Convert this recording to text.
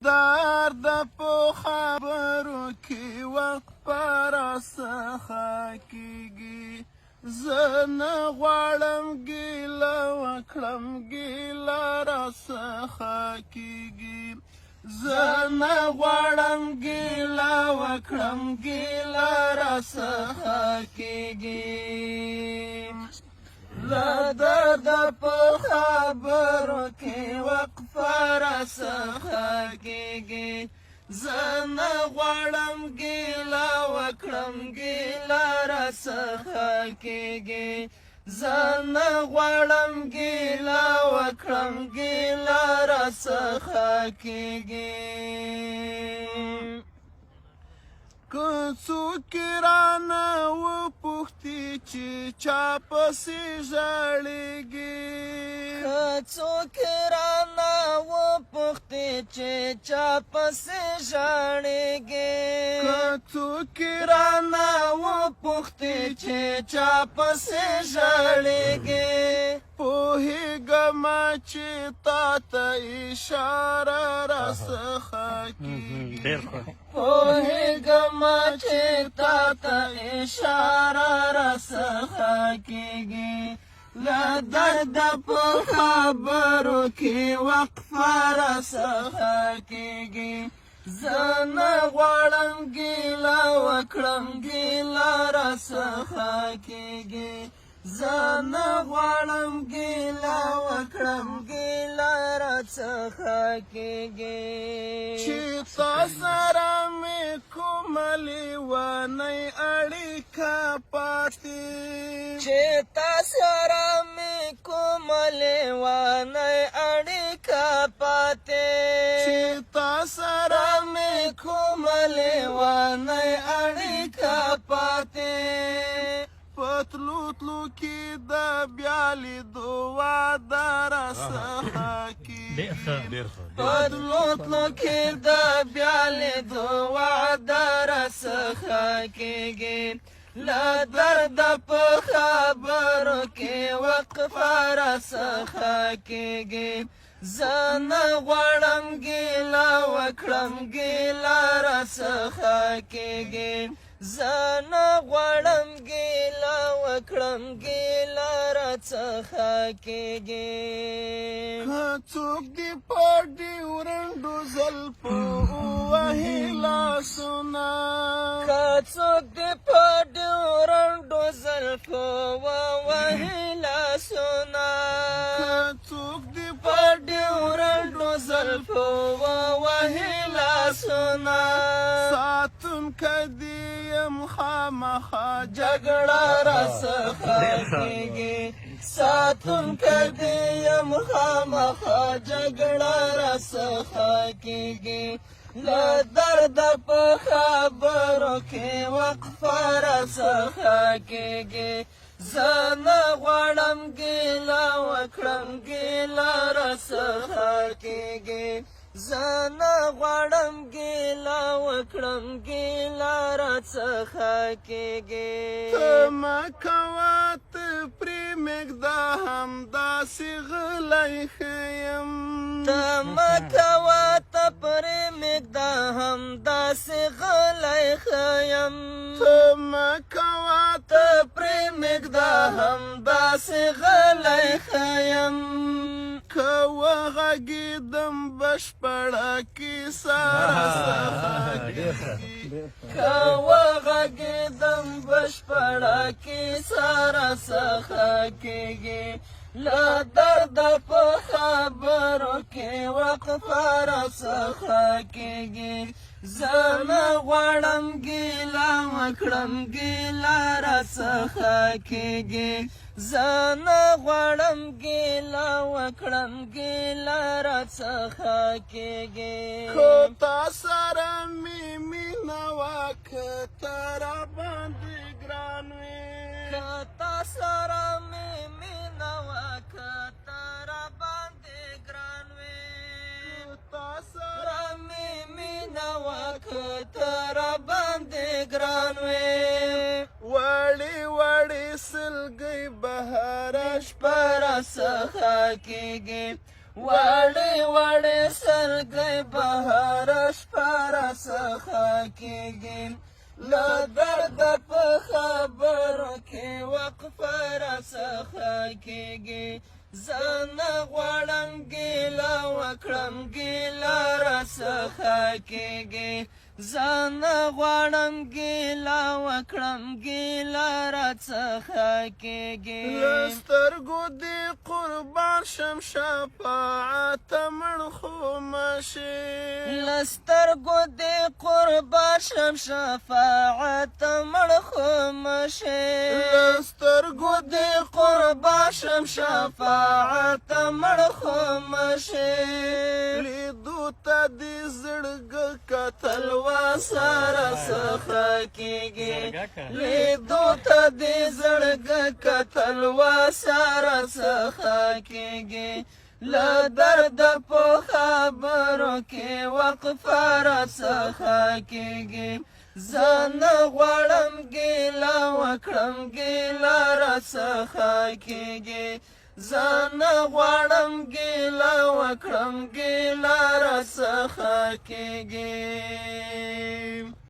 درد په خبرو کې وقفه راڅخه کېږي. زه نه غواړم ګیله وکړم، ګیله راڅخه کېږي. زه نه غواړم ګیله وکړم، ګیله راڅخه کېږي. له درده په خبرو کې وقفه راڅخه کېږي. زه نه غواړم ګیله وکړم، ګیله راڅخه کېږي. زه نه غواړم ګیله وکړم، ګیله راڅخه کېږي. که څوک رانه وپوښتي چې چا پسې ژړېږي، که څوک رانه وپوښتي چې چا پسې ژړېږي، که څوک رانه وپوښتي چې چا پسې ژړېږي، پوهېږمه چې تا ته اشاره راڅخه کېږي. پوهېږمه چې تا ته اشاره راڅخه کېږي. له درده په خبرو کې وقفه راڅخه کېږي. زه نه غواړم ګیله وکړم، ګیله راڅخه کېږي. زه نه غواړم ګیله وکړم، ګیله راڅخه کېږي. چې تا سره مې کومه لیونۍ اړیکه پاتې، چې تا سره مې کومه لیونۍ اړیکه پاتې، چې تا سره مې کومه لیونۍ اړیکه پاتې. پتلو تلو کې د بیا لیدو وعده راڅخه کېږي. پتلو تلو کې د بیا لیدو وعده راڅخه کېږي. له درده په خبرو کې وقفه راڅخه کېږي. زه نه غواړم ګیله وکړم، ګیله راڅخه کېږي. زه نه غواړم ګیله وکړم، ګیله راڅخه کېږي. که څوک دې په ډیورنډو زلفو ووهي لاسونه، که څوک دې په ډیورنډو زلفو ووهي لاسونه، که څوک دې په ډیورنډو زلفو ووهي لاسونه، ساتونکی دې یم خامخا جګړه راڅخه کېږي. ساتونکی دې یم خامخا جګړه راڅخه کېږي. له درده په خبرو کې وقفه راڅخه کېږي. زه نه غواړم ګیله وکړم، ګیله راڅخه کېږي. زه نه غواړم ګیله وکړم، ګیله راڅخه کېږي. ته مه کوه ته پرې مږده همداسې غلی ښه یم. ته مه کوه ته پرې مږده همداسې غلی ښه یم. ته مه کوه ته پرې مږده همداسې غلی ښه یم. که وغږېدم بشپړه کیسه راڅخه کېږي. که وغږېدم بشپړه کیسه راڅخه کېږي. له درده په خبرو کې وقفه راڅخه کېږي. زه نه غواړم ګیله وکړم، ګیله راڅخه کېږي. زه نه غواړم ګیله وکړم، ګیله راڅخه کېږي. که تا سره مې مینه وه که ته راباندې ګران وې، که تا سره مې مینه وه که ته راباندې ګران وې، که تا سره مې مینه وه که ته راباندې ګران وې. وړې وړې سلګۍ بهاره شپه راڅخه کېږي. وړې وړې سلګۍ بهر شپه راڅخه کېږي له درده په خبرو کې وقفه راڅخه کېږي زه نه غواړم ګیله وکړم ګیله راڅخه کېږي زه نه غواړم ګیله وکړم ګیله راڅخه کېږي له سترګو دې قربان شم شفاعته مړ خو مه شي له سترګو دې قربان شم شفاعته مړ خو مه شي له سترګو دې قربان شم شفاعته مړ خو مه شي لیدو ته دې زړګه کتل سره څخه کېږي لیدو ته دې زړګه کتل سره څخه کېږي له درده په خبرو کې وقفه راڅخه کېږي زه نه غواړم ګیله وکړم ګیله راڅخه کېږي زه نه غواړم ګیله وکړم ګیله راڅخه کېږي